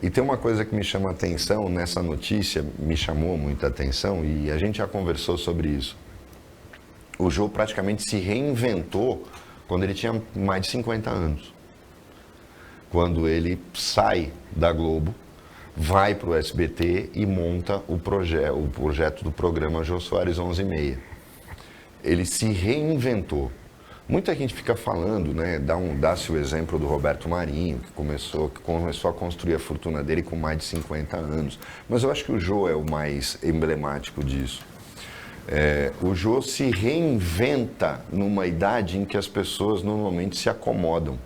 E tem uma coisa que me chama atenção nessa notícia, me chamou muita atenção, e a gente já conversou sobre isso. O Jô praticamente se reinventou quando ele tinha mais de 50 anos. Quando ele sai da Globo, vai para o SBT e monta o projeto do programa Jô Soares 11:30. Ele se reinventou. Muita gente fica falando, né, dá-se o exemplo do Roberto Marinho, que começou a construir a fortuna dele com mais de 50 anos. Mas eu acho que o Jô é o mais emblemático disso. O Jô se reinventa numa idade em que as pessoas normalmente se acomodam.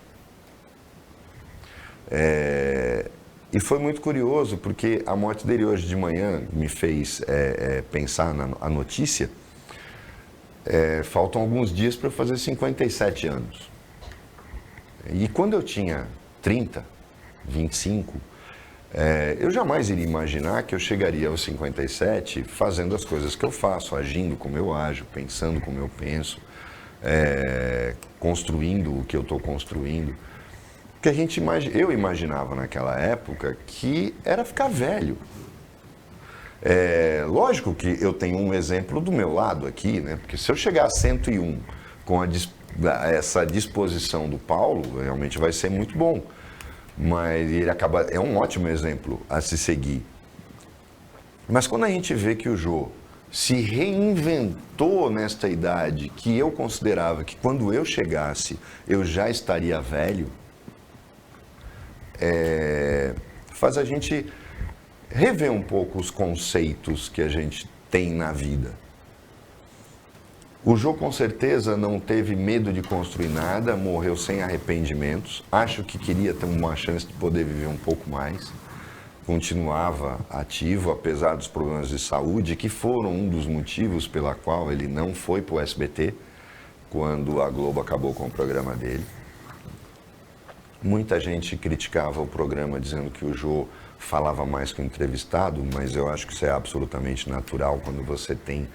E foi muito curioso, porque a morte dele hoje de manhã me fez pensar na notícia. Faltam alguns dias para eu fazer 57 anos. E quando eu tinha 30, 25, eu jamais iria imaginar que eu chegaria aos 57 fazendo as coisas que eu faço, agindo como eu ajo, pensando como eu penso, construindo o que eu estou construindo. Porque eu imaginava naquela época que era ficar velho. Lógico que eu tenho um exemplo do meu lado aqui, né? Porque se eu chegar a 101 com essa disposição do Paulo, realmente vai ser muito bom. Mas é um ótimo exemplo a se seguir. Mas quando a gente vê que o Jô se reinventou nesta idade, que eu considerava que quando eu chegasse eu já estaria velho, faz a gente rever um pouco os conceitos que a gente tem na vida. O Jô com certeza não teve medo de construir nada, morreu sem arrependimentos, acho que queria ter uma chance de poder viver um pouco mais, continuava ativo apesar dos problemas de saúde, que foram um dos motivos pela qual ele não foi para o SBT, quando a Globo acabou com o programa dele. Muita gente criticava o programa dizendo que o Jô falava mais que o entrevistado, mas eu acho que isso é absolutamente natural quando você tem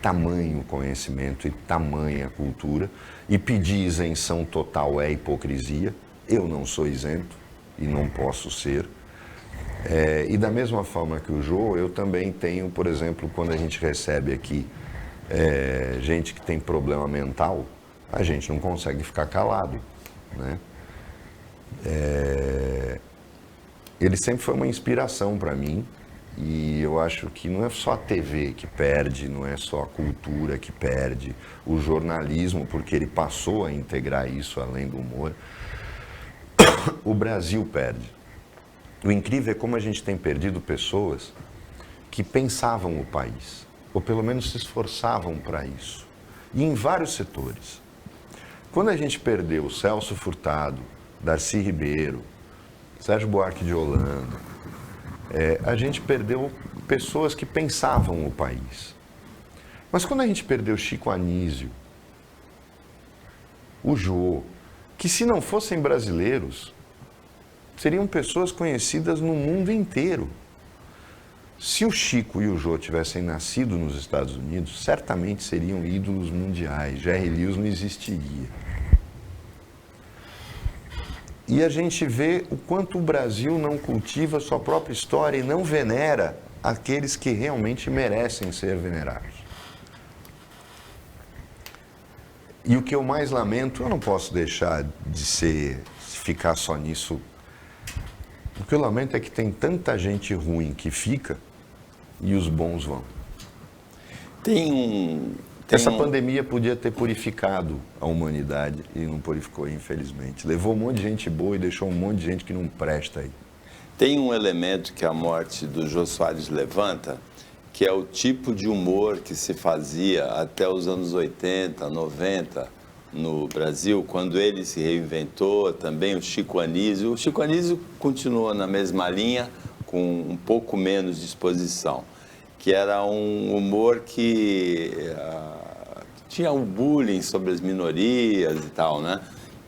tamanho conhecimento e tamanha cultura. E pedir isenção total é hipocrisia. Eu não sou isento e não posso ser. E da mesma forma que o Jô, eu também tenho, por exemplo, quando a gente recebe aqui gente que tem problema mental, a gente não consegue ficar calado, né? Ele sempre foi uma inspiração para mim, E eu acho que não é só a TV que perde, não é só a cultura que perde, o jornalismo, porque ele passou a integrar isso além do humor. O Brasil perde. O incrível é como a gente tem perdido pessoas que pensavam o país, ou pelo menos se esforçavam para isso, e em vários setores. Quando a gente perdeu Celso Furtado, Darcy Ribeiro, Sérgio Buarque de Holanda, a gente perdeu pessoas que pensavam o país. Mas quando a gente perdeu Chico Anísio, o Jô, que se não fossem brasileiros, seriam pessoas conhecidas no mundo inteiro. Se o Chico e o Jô tivessem nascido nos Estados Unidos, certamente seriam ídolos mundiais. Jerry Lewis não existiria. E a gente vê o quanto o Brasil não cultiva sua própria história e não venera aqueles que realmente merecem ser venerados. E o que eu mais lamento, eu não posso deixar de ficar só nisso. O que eu lamento é que tem tanta gente ruim que fica e os bons vão. Essa pandemia podia ter purificado a humanidade e não purificou, infelizmente. Levou um monte de gente boa e deixou um monte de gente que não presta aí. Tem um elemento que a morte do Jô Soares levanta, que é o tipo de humor que se fazia até os anos 80, 90 no Brasil, quando ele se reinventou, também o Chico Anísio. O Chico Anísio continuou na mesma linha, com um pouco menos de exposição, que era um humor que tinha um bullying sobre as minorias e tal, né?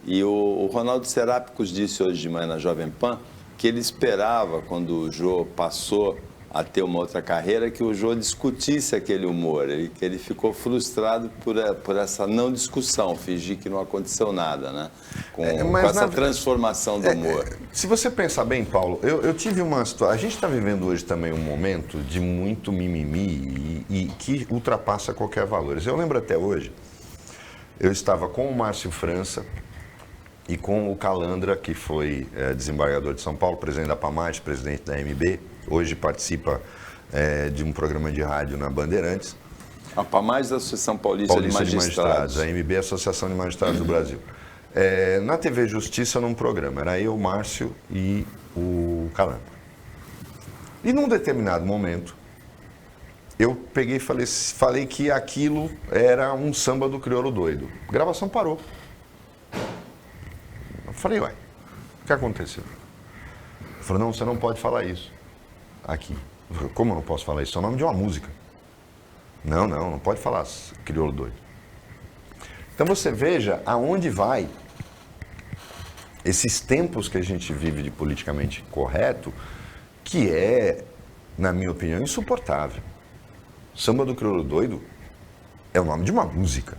E o Ronaldo Serápicos disse hoje de manhã na Jovem Pan que ele esperava, quando o Jô passou a ter uma outra carreira, que o Jô discutisse aquele humor, que ele ficou frustrado por essa não discussão, fingir que não aconteceu nada, né? Com essa transformação do humor. Se você pensar bem, Paulo, eu tive uma situação, a gente está vivendo hoje também um momento de muito mimimi e que ultrapassa qualquer valor. Eu lembro até hoje, eu estava com o Márcio França e com o Calandra, que foi desembargador de São Paulo, presidente da PAMAT, presidente da MB, hoje participa de um programa de rádio na Bandeirantes. A PAMAT da Associação Paulista de Magistrados. A MB é a Associação de Magistrados do Brasil. Na TV Justiça, num programa, era eu, o Márcio e o Calandra. E num determinado momento, eu peguei e falei que aquilo era um samba do crioulo doido. A gravação parou. Eu falei, ué, o que aconteceu? Ele falou, não, você não pode falar isso aqui. Eu falei, como eu não posso falar isso? É o nome de uma música. Não pode falar crioulo doido. Então você veja aonde vai esses tempos que a gente vive de politicamente correto, que é, na minha opinião, insuportável. Samba do crioulo doido é o nome de uma música.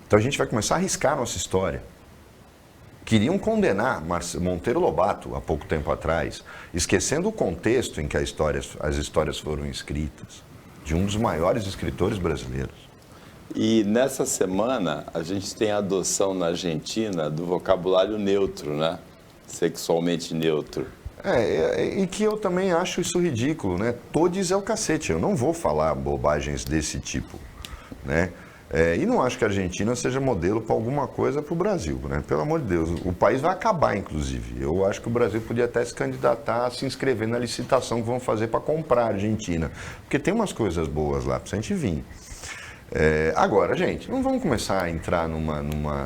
Então a gente vai começar a arriscar a nossa história. Queriam condenar Monteiro Lobato há pouco tempo atrás, esquecendo o contexto em que as histórias foram escritas, de um dos maiores escritores brasileiros. E nessa semana a gente tem a adoção na Argentina do vocabulário neutro, né? Sexualmente neutro. E que eu também acho isso ridículo, né? Todes é o cacete, eu não vou falar bobagens desse tipo, né? E não acho que a Argentina seja modelo para alguma coisa para o Brasil, né? Pelo amor de Deus, o país vai acabar, inclusive. Eu acho que o Brasil podia até se candidatar a se inscrever na licitação que vão fazer para comprar a Argentina, porque tem umas coisas boas lá para a gente vir. Agora, gente, não vamos começar a entrar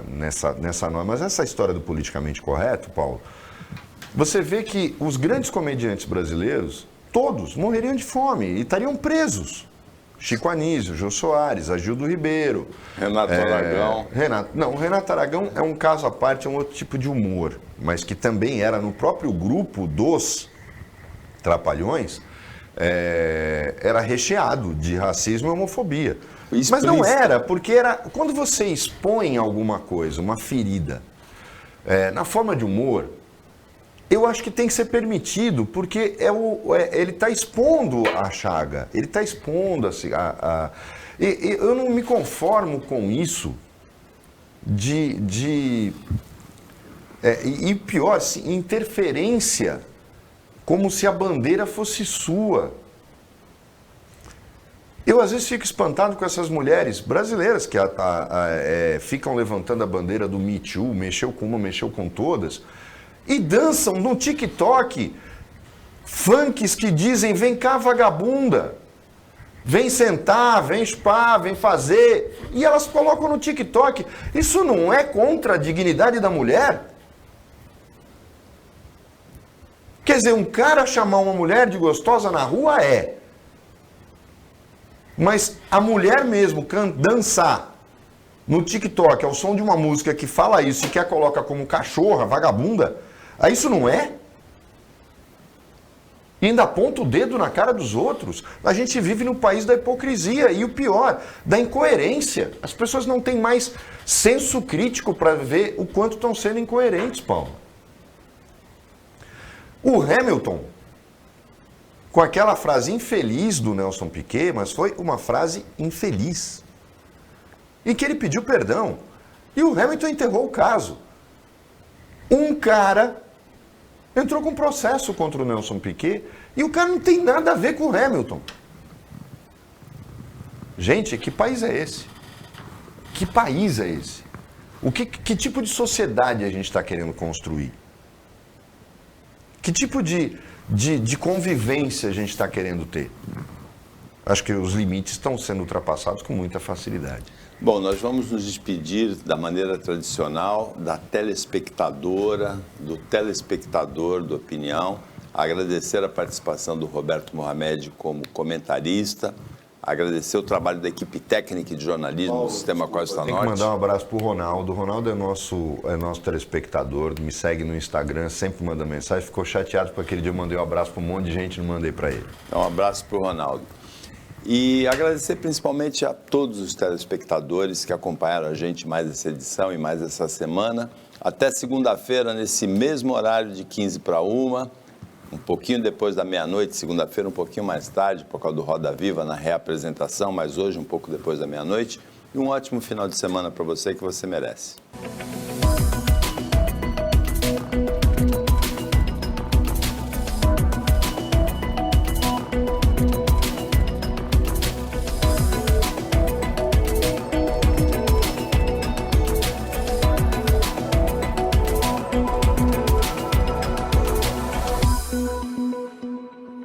nessa norma, mas essa história do politicamente correto, Paulo, você vê que os grandes comediantes brasileiros, todos morreriam de fome e estariam presos. Chico Anísio, Jô Soares, Agildo Ribeiro. Renato Aragão. O Renato Aragão é um caso à parte, é um outro tipo de humor, mas que também era no próprio grupo dos Trapalhões, era recheado de racismo e homofobia. Mas não era, porque quando você expõe alguma coisa, uma ferida, na forma de humor, eu acho que tem que ser permitido, porque ele está expondo a chaga, ele está expondo eu não me conformo com isso e pior, assim, interferência como se a bandeira fosse sua. Eu, às vezes, fico espantado com essas mulheres brasileiras que ficam levantando a bandeira do Me Too, mexeu com uma, mexeu com todas, e dançam no TikTok funks que dizem, vem cá, vagabunda, vem sentar, vem chupar, vem fazer, e elas colocam no TikTok. Isso não é contra a dignidade da mulher? Quer dizer, um cara chamar uma mulher de gostosa na rua é... Mas a mulher mesmo dançar no TikTok ao som de uma música que fala isso e que a coloca como cachorra, vagabunda, aí isso não é? E ainda aponta o dedo na cara dos outros. A gente vive no país da hipocrisia e o pior, da incoerência. As pessoas não têm mais senso crítico para ver o quanto estão sendo incoerentes, Paulo. O Hamilton, com aquela frase infeliz do Nelson Piquet, mas foi uma frase infeliz, em que ele pediu perdão. E o Hamilton enterrou o caso. Um cara entrou com processo contra o Nelson Piquet e o cara não tem nada a ver com o Hamilton. Gente, que país é esse? Que país é esse? Que tipo de sociedade a gente está querendo construir? Que tipo de convivência a gente está querendo ter? Acho que os limites estão sendo ultrapassados com muita facilidade. Bom, nós vamos nos despedir da maneira tradicional da telespectadora, do telespectador do Opinião. Agradecer a participação do Roberto Mohamed como comentarista. Agradecer o trabalho da equipe técnica de jornalismo do Sistema Costa Norte. Tem que mandar um abraço para o Ronaldo. O Ronaldo é nosso telespectador, me segue no Instagram, sempre manda mensagem. Ficou chateado porque aquele dia eu mandei um abraço para um monte de gente e não mandei para ele. Então, um abraço para o Ronaldo. E agradecer principalmente a todos os telespectadores que acompanharam a gente mais essa edição e mais essa semana. Até segunda-feira, nesse mesmo horário de 15 para 1, um pouquinho depois da meia-noite, segunda-feira um pouquinho mais tarde, por causa do Roda Viva na reapresentação, mas hoje um pouco depois da meia-noite. E um ótimo final de semana para você que você merece.